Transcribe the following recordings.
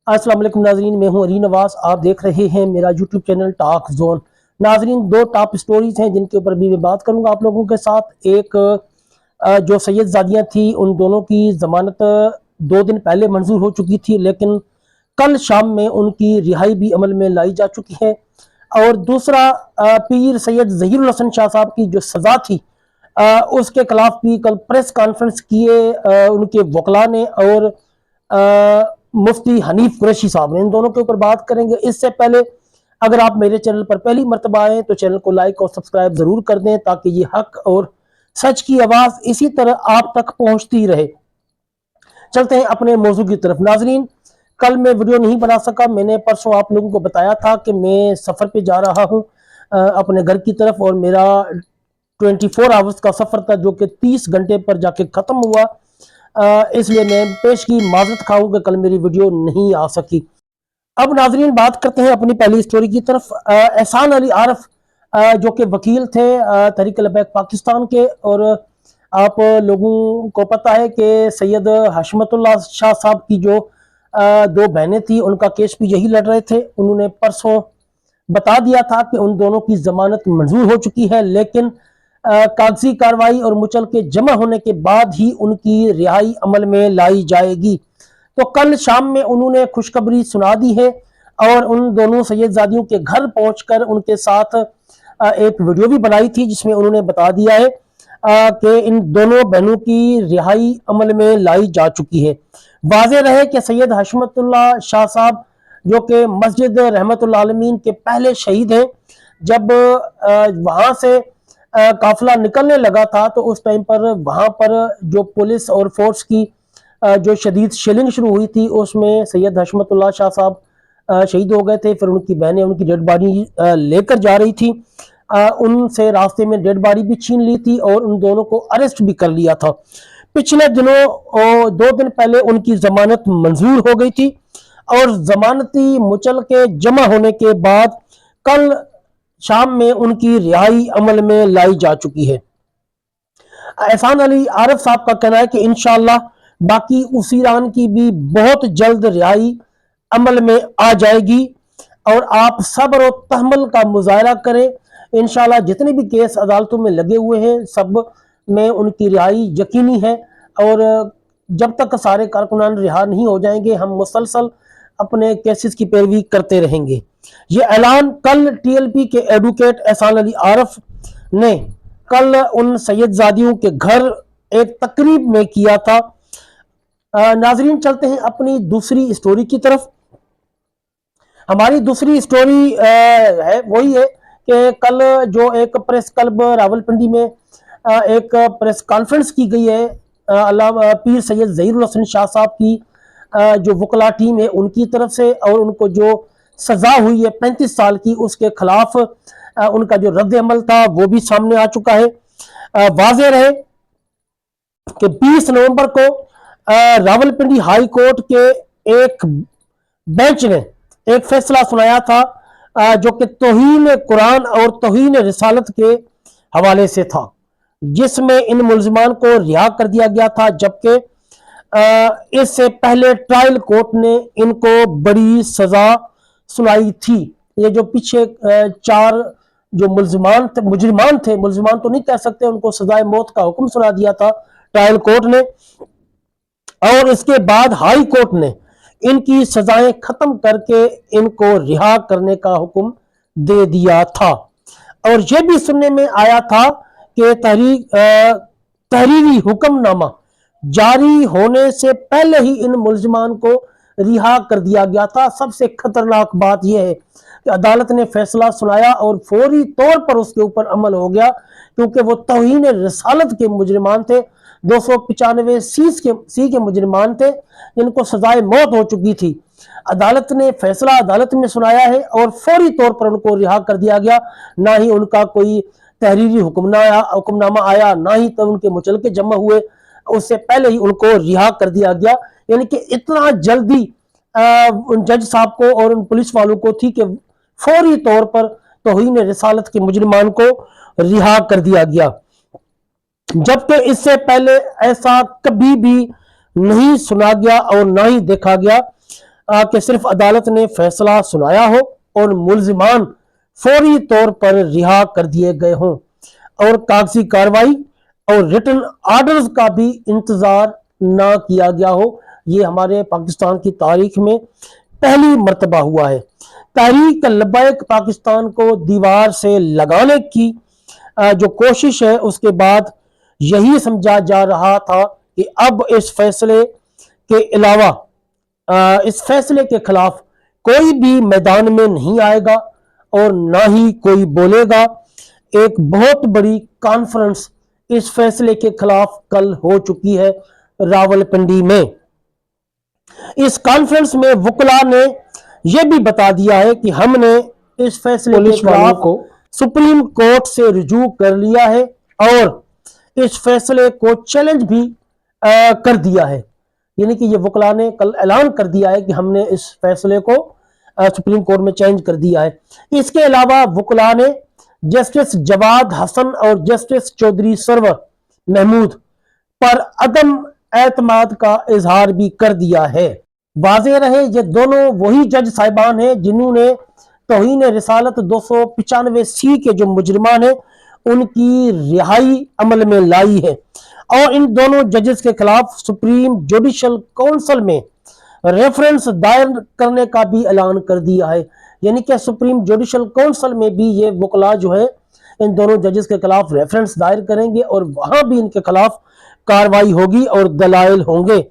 अस्सलाम वालेकुम नाजरीन, मैं हूं अली नवाज। आप देख रहे हैं मेरा यूट्यूब चैनल टॉक जोन। नाजरीन, दो टॉप स्टोरीज हैं जिनके ऊपर भी मैं बात करूंगा आप लोगों के साथ। एक जो सैयद जादियाँ थी, उन दोनों की जमानत 2 दिन पहले मंजूर हो चुकी थी, लेकिन कल शाम में उनकी रिहाई भी अमल में लाई जा चुकी है। और दूसरा, पीर सैयद ज़हीरुल हसन शाह साहब की जो सज़ा थी, उसके खिलाफ भी कल प्रेस कॉन्फ्रेंस किए उनके वकला ने और मुफ्ती हनीफ कुरैशी साहब ने। इन दोनों के ऊपर बात करेंगे। इससे पहले अगर आप मेरे चैनल पर पहली मर्तबा आए तो चैनल को लाइक और सब्सक्राइब जरूर कर दें, ताकि ये हक और सच की आवाज इसी तरह आप तक पहुंचती रहे। चलते हैं अपने मौजू की तरफ। नाजरीन, कल मैं वीडियो नहीं बना सका। मैंने परसों आप लोगों को बताया था कि मैं सफ़र पे जा रहा हूँ अपने घर की तरफ, और मेरा 24 आवर्स का सफ़र था जो कि 30 घंटे पर जाके ख़त्म हुआ। इसलिए मैं पेश की माजरत खाऊं कि कल मेरी वीडियो नहीं आ सकी। अब नाजरीन, बात करते हैं अपनी पहली स्टोरी की तरफ। एहसान अली आरफ, जो कि वकील थे तहरीक लबैक पाकिस्तान के, और आप लोगों को पता है कि सैयद हशमतुल्लाह शाह साहब की जो दो बहनें थी, उनका केस भी यही लड़ रहे थे। उन्होंने परसों बता दिया था कि उन दोनों की जमानत मंजूर हो चुकी है, लेकिन कागजी कार्रवाई और मुचल के जमा होने के बाद ही उनकी रिहाई अमल में लाई जाएगी। तो कल शाम में उन्होंने खुशखबरी सुना दी है, और उन दोनों सैयदजादियों के घर पहुंचकर उनके साथ एक वीडियो भी बनाई थी, जिसमें उन्होंने बता दिया है कि इन दोनों बहनों की रिहाई अमल में लाई जा चुकी है। वाज़ेह रहे कि सैयद हशमतुल्लाह शाह साहब, जो कि मस्जिद रहमतुल्लाह आलमीन के पहले शहीद हैं, जब वहां से काफिला निकलने लगा था तो उस टाइम पर वहां पर जो पुलिस और फोर्स की जो शदीद शेलिंग शुरू हुई थी, उसमें सैयद हशमतुल्लाह शाह साहब शहीद हो गए थे। फिर उनकी बहनें उनकी डेड बॉडी लेकर जा रही थी। उनसे रास्ते में डेड बॉडी भी छीन ली थी और उन दोनों को अरेस्ट भी कर लिया था। पिछले दिनों 2 दिन पहले उनकी जमानत मंजूर हो गई थी, और जमानती मुचल के जमा होने के बाद कल शाम में उनकी रिहाई अमल में लाई जा चुकी है। एहसान अली आरफ साहब का कहना है कि इंशाअल्लाह बाकी उसीरान की भी बहुत जल्द रिहाई अमल में आ जाएगी, और आप सब्र और तहम्मुल का मुजाहरा करें। इंशाअल्लाह जितने भी केस अदालतों में लगे हुए हैं, सब में उनकी रिहाई यकीनी है, और जब तक सारे कारकुनान रिहा नहीं हो जाएंगे, हम मुसलसल अपने केसेस की पैरवी करते रहेंगे। ये ऐलान कल टीएलपी के एडवोकेट एहसान अली आरफ ने कल उन सैयदजादियों के घर एक तकरीब में किया था। नाजरीन, चलते हैं अपनी दूसरी स्टोरी की तरफ। हमारी दूसरी स्टोरी है वही है कि कल जो एक प्रेस क्लब रावलपिंडी में एक प्रेस कॉन्फ्रेंस की गई है पीर सैयद ज़हीरुल हसन शाह साहब की जो वकला टीम है उनकी तरफ से, और उनको जो सजा हुई है 35 साल की, उसके खिलाफ उनका जो रद्द अमल था वो भी सामने आ चुका है। वाज़ेह रहे कि 20 नवंबर को रावलपिंडी हाई कोर्ट के एक बेंच ने एक फैसला सुनाया था, जो कि तौहीन कुरान और तौहीन रिसालत के हवाले से था, जिसमें इन मुल्जिमान को रिहा कर दिया गया था। जबकि इससे पहले ट्रायल कोर्ट ने इनको बड़ी सजा सुनाई थी। ये जो पीछे 4 जो मुल्जिमान तो नहीं कह सकते, उनको सजाए मौत का हुक्म सुना दिया था ट्रायल कोर्ट ने, और इसके बाद हाई कोर्ट ने इनकी सजाएं खत्म करके इनको रिहा करने का हुक्म दे दिया था। और यह भी सुनने में आया था कि तहरीरी हुक्मनामा जारी होने से पहले ही इन मुल्जिमान को रिहा कर दिया गया था। सबसे खतरनाक बात यह है कि अदालत ने फैसला सुनाया और फौरी तौर पर उसके ऊपर अमल हो गया, क्योंकि वो तौहीन रिसालत के मुजरिमान थे, 295 सी के मुजरिमान थे, जिनको सजाए मौत हो चुकी थी। अदालत ने फैसला अदालत में सुनाया है और फौरी तौर पर उनको रिहा कर दिया गया। ना ही उनका कोई तहरीरी हुक्मनामा आया, ना ही तब उनके मुचलके जमा हुए, उससे पहले ही उनको रिहा कर दिया गया। यानी कि इतना जल्दी उन जज साहब को और उन पुलिस वालों को थी कि फौरी तौर पर तौहीन रिसालत के मुजरिमान को रिहा कर दिया गया, जबकि इससे पहले ऐसा कभी भी नहीं सुना गया और ना ही देखा गया। کہ صرف عدالت نے فیصلہ سنایا ہو اور ملزمان فوری طور پر رہا کر دیے گئے ہوں اور کاغذی کاروائی اور ریٹن آرڈرز کا بھی انتظار نہ کیا گیا ہو۔ یہ ہمارے پاکستان کی تاریخ میں پہلی مرتبہ ہوا ہے۔ تحریک لبیک پاکستان کو دیوار سے لگانے کی جو کوشش ہے، اس کے بعد یہی سمجھا جا رہا تھا کہ اب اس فیصلے کے علاوہ اس فیصلے کے خلاف کوئی بھی میدان میں نہیں آئے گا اور نہ ہی کوئی بولے گا۔ ایک بہت بڑی کانفرنس اس فیصلے کے خلاف کل ہو چکی ہے راولپنڈی میں۔ اس کانفرنس میں وکلاء نے یہ بھی بتا دیا ہے کہ ہم نے اس فیصلے کے خلاف سپریم کورٹ سے رجوع کر لیا ہے اور اس فیصلے کو چیلنج بھی کر دیا ہے۔ یعنی کہ یہ وکلاء نے کل اعلان کر دیا ہے کہ ہم نے اس فیصلے کو سپریم کورٹ میں چیلنج کر دیا ہے۔ اس کے علاوہ وکلاء نے جسٹس جواد حسن اور جسٹس چودھری سرور محمود پر عدم اعتماد کا اظہار بھی کر دیا ہے۔ واضح رہے یہ دونوں وہی جج صاحبان ہیں جنہوں نے توہین رسالت 295C کے جو مجرمان ہیں ان کی رہائی عمل میں لائی ہے اور ان دونوں ججز کے خلاف سپریم جوڈیشل کونسل میں ریفرنس دائر کرنے کا بھی اعلان کر دیا ہے۔ یعنی کہ سپریم جوڈیشل کونسل میں بھی یہ وکلاء جو ہے ان دونوں ججز کے خلاف ریفرنس دائر کریں گے اور وہاں بھی ان کے خلاف کاروائی ہوگی اور دلائل ہوں گے۔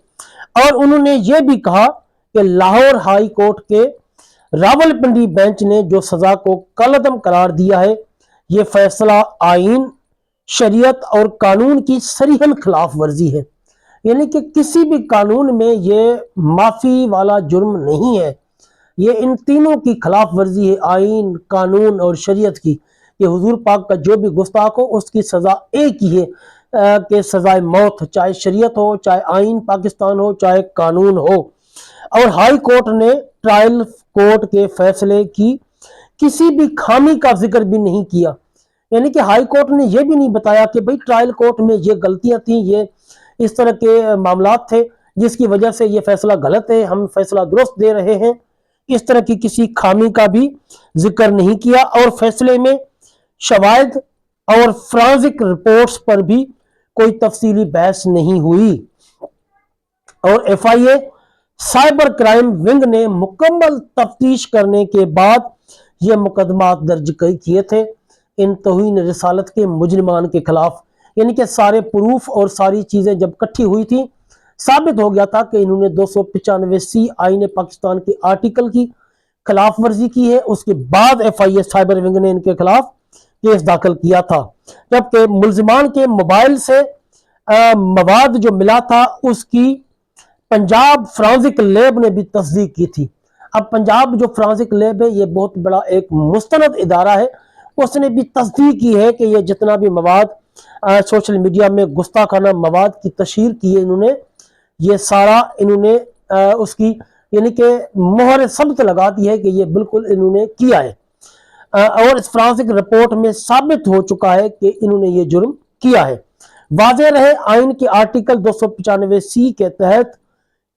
اور انہوں نے یہ بھی کہا کہ لاہور ہائی کورٹ کے راولپنڈی بینچ نے جو سزا کو کالعدم قرار دیا ہے، یہ فیصلہ آئین، شریعت اور قانون کی صریحاً خلاف ورزی ہے۔ یعنی کہ کسی بھی قانون میں یہ معافی والا جرم نہیں ہے، یہ ان تینوں کی خلاف ورزی ہے، آئین، قانون اور شریعت کی، کہ حضور پاک کا جو بھی گستاخ ہو اس کی سزا ایک ہی ہے کہ سزائے موت، چاہے شریعت ہو، چاہے آئین پاکستان ہو، چاہے قانون ہو۔ اور ہائی کورٹ نے ٹرائل کورٹ کے فیصلے کی کسی بھی خامی کا ذکر بھی نہیں کیا۔ یعنی کہ ہائی کورٹ نے یہ بھی نہیں بتایا کہ بھئی ٹرائل کورٹ میں یہ غلطیاں تھیں، یہ اس طرح کے معاملات تھے جس کی وجہ سے یہ فیصلہ غلط ہے، ہم فیصلہ درست دے رہے ہیں۔ اس طرح کی کسی خامی کا بھی ذکر نہیں کیا اور فیصلے میں شواہد اور فرانزک رپورٹس پر بھی کوئی تفصیلی بحث نہیں ہوئی۔ اور FIA سائبر کرائم ونگ نے مکمل تفتیش کرنے کے بعد یہ مقدمات درج کیے تھے ان توہین رسالت کے مجرمان کے خلاف۔ یعنی کہ سارے پروف اور ساری چیزیں جب کٹھی ہوئی تھی، ثابت ہو گیا تھا کہ انہوں نے 295C آئین پاکستان کے آرٹیکل کی خلاف ورزی کی ہے۔ اس کے بعد FIA سائبر ونگ نے ان کے خلاف کیس داخل کیا تھا، جبکہ ملزمان کے موبائل سے مواد جو ملا تھا اس کی پنجاب فرانزک لیب نے بھی تصدیق کی تھی۔ اب پنجاب جو فرانزک لیب ہے یہ بہت بڑا ایک مستند ادارہ ہے، اس نے بھی تصدیق کی ہے کہ یہ جتنا بھی مواد سوشل میڈیا میں گستاخانہ مواد کی تشہیر کی ہے انہوں نے، یہ سارا انہوں نے اس کی یعنی کہ مہر ثبت لگا دی ہے کہ یہ بالکل انہوں نے کیا ہے۔ اور اس فرانزک رپورٹ میں ثابت ہو چکا ہے کہ انہوں نے یہ جرم کیا ہے۔ واضح رہے آئین کے آرٹیکل 295C کے تحت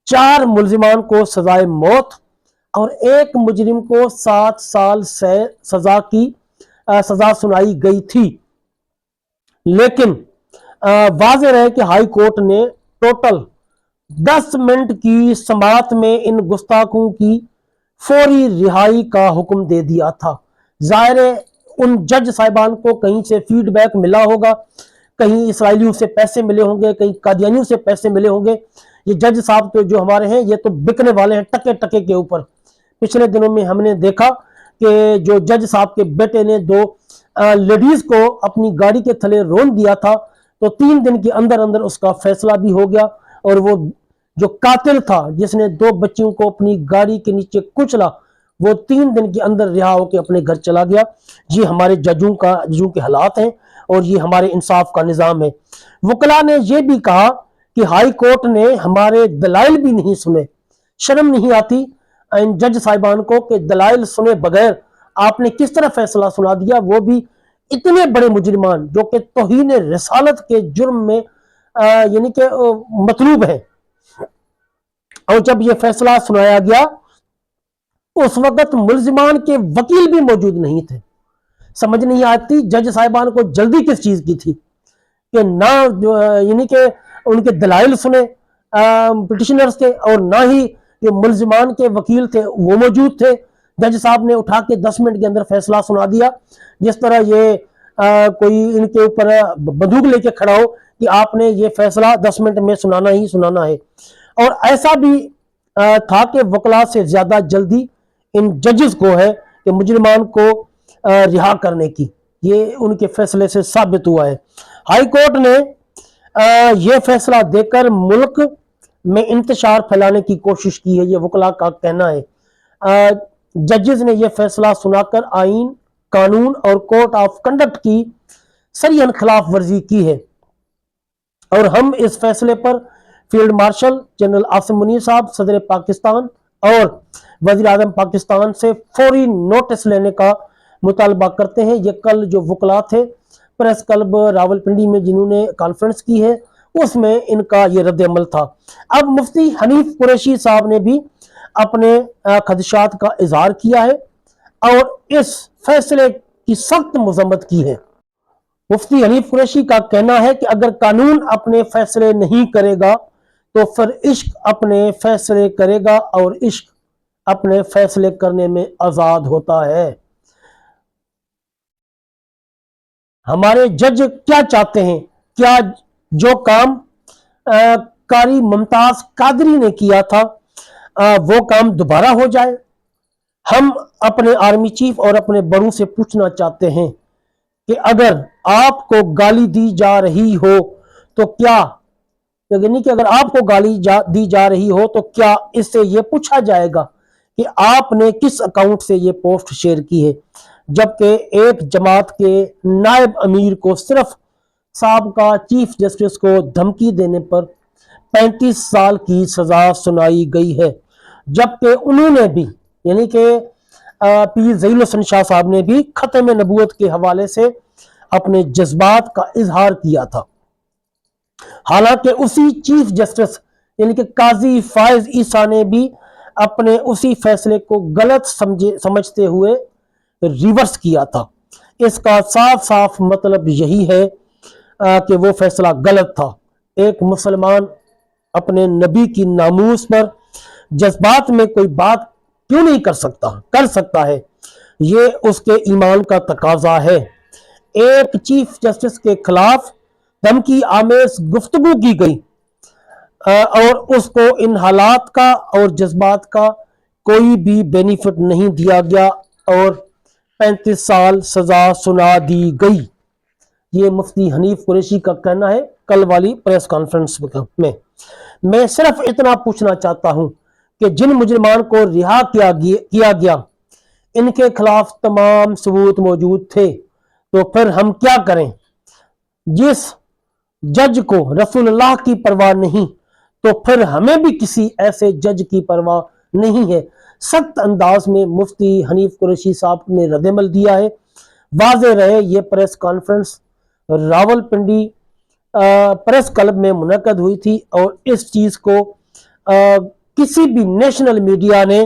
4 ملزمان کو سزائے موت اور 1 مجرم کو 7 سال سے سزا سنائی گئی تھی، لیکن واضح رہے کہ ہائی کورٹ نے ٹوٹل 10 منٹ کی سماعت میں ان گستاخوں کی فوری رہائی کا حکم دے دیا تھا۔ ظاہر ہے ان جج صاحبان کو کہیں سے فیڈ بیک ملا ہوگا، کہیں اسرائیلیوں سے پیسے ملے ہوں گے، کہیں قادیانیوں سے پیسے ملے ہوں گے۔ یہ جج صاحب تو جو ہمارے ہیں یہ تو بکنے والے ہیں ٹکے ٹکے کے اوپر۔ پچھلے دنوں میں ہم نے دیکھا کہ جو جج صاحب کے بیٹے نے 2 لیڈیز کو اپنی گاڑی کے تھلے رون دیا تھا، تو 3 دن کے اندر اندر اس کا فیصلہ بھی ہو گیا اور وہ جو قاتل تھا جس نے 2 بچیوں کو اپنی گاڑی کے نیچے کچلا، وہ 3 دن کے اندر رہا ہو کے اپنے گھر چلا گیا۔ یہ ہمارے ججوں کے حالات ہیں اور یہ ہمارے انصاف کا نظام ہے۔ وکلاء نے یہ بھی کہا کہ ہائی کورٹ نے ہمارے دلائل بھی نہیں سنے۔ شرم نہیں آتی ان جج صاحبان کو کہ دلائل سنے بغیر آپ نے کس طرح فیصلہ سنا دیا، وہ بھی اتنے بڑے مجرمان جو کہ توہین رسالت کے جرم میں یعنی کہ مطلوب ہے۔ اور جب یہ فیصلہ سنایا گیا उस वक्त मुलजिमान के वकील भी मौजूद नहीं थे। समझ नहीं आती जज साहिबान को जल्दी किस चीज की थी कि ना यानी कि उनके दलाइल सुने पिटिशनर्स के, और ना ही ये मुलजिमान के वकील थे वो मौजूद थे। जज साहब ने उठा के 10 मिनट के अंदर फैसला सुना दिया, जिस तरह ये कोई इनके ऊपर बंदूक लेके खड़ा हो कि आपने ये फैसला 10 मिनट में सुनाना ही सुनाना है। और ऐसा भी था कि वकला से ज्यादा जल्दी इन जजेस को है कि मुजरिमान को रिहा करने की, ये उनके फैसले से साबित हुआ है। हाई कोर्ट ने ये फैसला देकर मुल्क में इंतशार फैलाने की कोशिश की है, ये वकला का कहना है। जजेस ने यह फैसला सुनाकर आइन, कानून और कोर्ट ऑफ कंडक्ट की सरियन खिलाफ वर्जी की है, और हम इस फैसले पर field marshal general Asim Munir साहब, सदर पाकिस्तान और वजीर आजम पाकिस्तान से फौरी नोटिस लेने का मुतालबा करते हैं। ये कल जो वकला थे प्रेस क्लब रावलपिंडी में जिन्होंने कॉन्फ्रेंस की है, उसमें इनका ये रद्द अमल था। अब मुफ्ती हनीफ कुरैशी साहब ने भी अपने खदशात का इजहार किया है और इस फैसले की सख्त मजम्मत की है। मुफ्ती हनीफ कुरैशी का कहना है कि अगर कानून अपने फैसले नहीं करेगा तो फिर इश्क अपने फैसले करेगा, और इश्क अपने फैसले करने में आजाद होता है। हमारे जज क्या चाहते हैं? क्या जो काम कारी मुमताज कादरी ने किया था वो काम दोबारा हो जाए? हम अपने आर्मी चीफ और अपने बड़ों से पूछना चाहते हैं कि अगर आपको गाली दी जा रही हो तो क्या, यानी कि अगर आपको गाली दी जा रही हो तो क्या इससे यह पूछा जाएगा कि आपने किस अकाउंट से ये पोस्ट शेयर की है? जबकि एक जमात के नायब अमीर को सिर्फ साबका चीफ जस्टिस को धमकी देने पर 35 साल की सजा सुनाई गई है, जबकि उन्होंने भी यानी कि पीर ज़हील हसन शाह साहब ने भी खत्म नबूवत के हवाले से अपने जज्बात का इजहार किया था। हालांकि उसी चीफ जस्टिस यानी कि काजी फायज ईसा ने भी अपने उसी फैसले को गलत समझते हुए रिवर्स किया था। इसका साफ साफ मतलब यही है कि वो फैसला गलत था। एक मुसलमान अपने नबी की नामूस पर जज्बात में कोई बात क्यों नहीं कर सकता है, ये उसके ईमान का तकाजा है। एक चीफ जस्टिस के खिलाफ धमकी आमेज गुफ्तगू की गई और उसको इन हालात का और जज्बात का कोई भी बेनिफिट नहीं दिया गया और 35 साल सजा सुना दी गई। ये मुफ्ती हनीफ कुरैशी का कहना है कल वाली प्रेस कॉन्फ्रेंस में। मैं सिर्फ इतना पूछना चाहता हूं कि जिन मुजरिमान को रिहा किया गया इनके खिलाफ तमाम सबूत मौजूद थे, तो फिर हम क्या करें? जिस जज को रसूलुल्लाह की परवाह नहीं, तो फिर हमें भी किसी ऐसे जज की परवाह नहीं है। सख्त अंदाज में मुफ्ती हनीफ कुरैशी साहब ने रद्दमल दिया है। वाज़ेह रहे ये press conference Rawalpindi press club में मुनक्कद हुई थी और इस चीज को किसी भी नेशनल मीडिया ने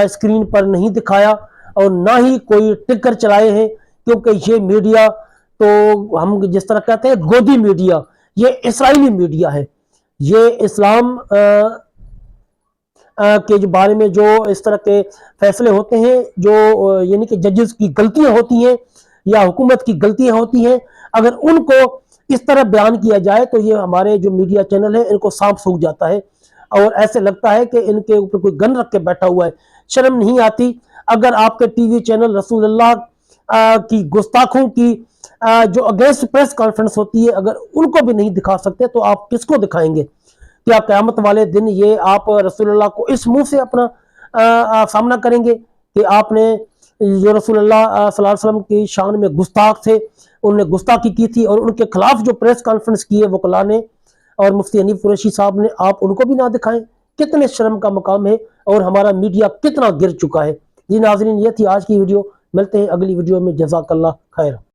स्क्रीन पर नहीं दिखाया और ना ही कोई टिकर चलाए हैं, क्योंकि ये मीडिया तो हम जिस तरह कहते हैं गोदी मीडिया, ये इसराइली मीडिया है। ये इस्लाम के जो बारे में जो इस तरह के फैसले होते हैं, जो यानी कि जजेस की गलतियां होती हैं या हुकूमत की गलतियां होती हैं, अगर उनको इस तरह बयान किया जाए तो ये हमारे जो मीडिया चैनल है इनको सांप सूख जाता है और ऐसे लगता है कि इनके ऊपर कोई गन रख के बैठा हुआ है। शर्म नहीं आती? अगर आपके टीवी चैनल रसूलुल्लाह की गुस्ताखों की जो अगेंस्ट प्रेस कॉन्फ्रेंस होती है, अगर उनको भी नहीं दिखा सकते तो आप किसको दिखाएंगे? क्या क़यामत वाले दिन ये आप रसूलुल्लाह को इस मुंह से अपना सामना करेंगे कि आपने जो रसूलुल्लाह सल्लल्लाहु अलैहि वसल्लम की शान में गुस्ताख थे, उन्होंने गुस्ताखी की थी और उनके खिलाफ जो प्रेस कॉन्फ्रेंस की है वकला ने और मुफ्ती हनीफ कुरैशी साहब ने, आप उनको भी ना दिखाएं? कितने शर्म का मकाम है और हमारा मीडिया कितना गिर चुका है। जी नाज़रीन, ये थी आज की वीडियो। मिलते हैं अगली वीडियो में। जज़ाकल्लाह खैर।